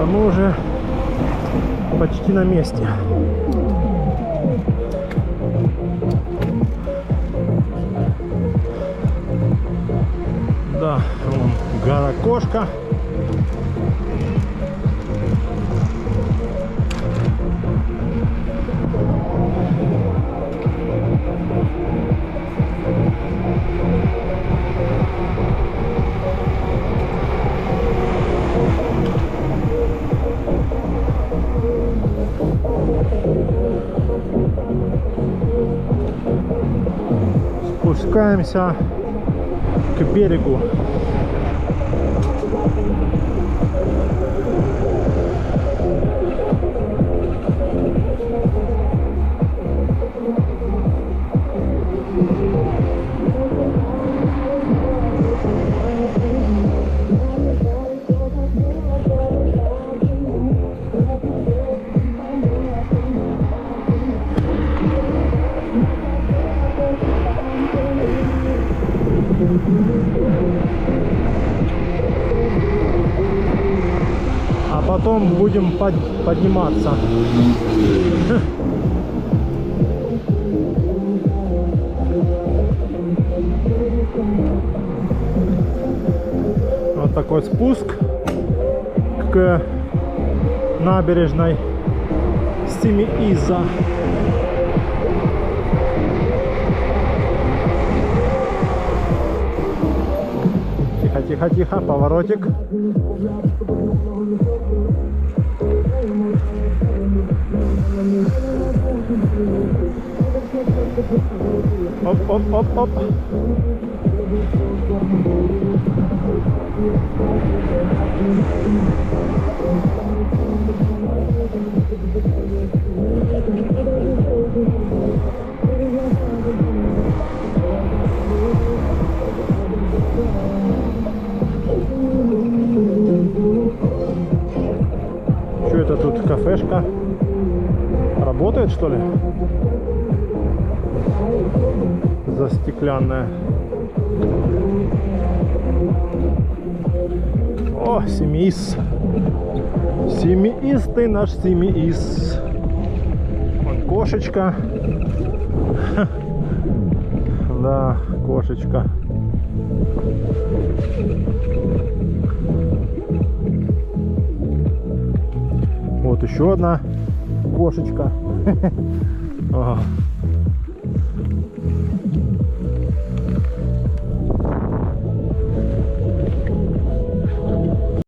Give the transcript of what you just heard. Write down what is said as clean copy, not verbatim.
А мы уже почти на месте. Да, вон гора Кошка. Спускаемся к берегу. А потом будем подниматься. Вот такой спуск к набережной Семииза. Тихо-тихо, поворотик. Оп-оп-оп-оп. Что это тут, кафешка? Работает, что ли? Застеклянная. О, Семииз. Семииз, ты наш Семииз. Вон кошечка. Да, кошечка. Вот еще одна кошечка. Ага.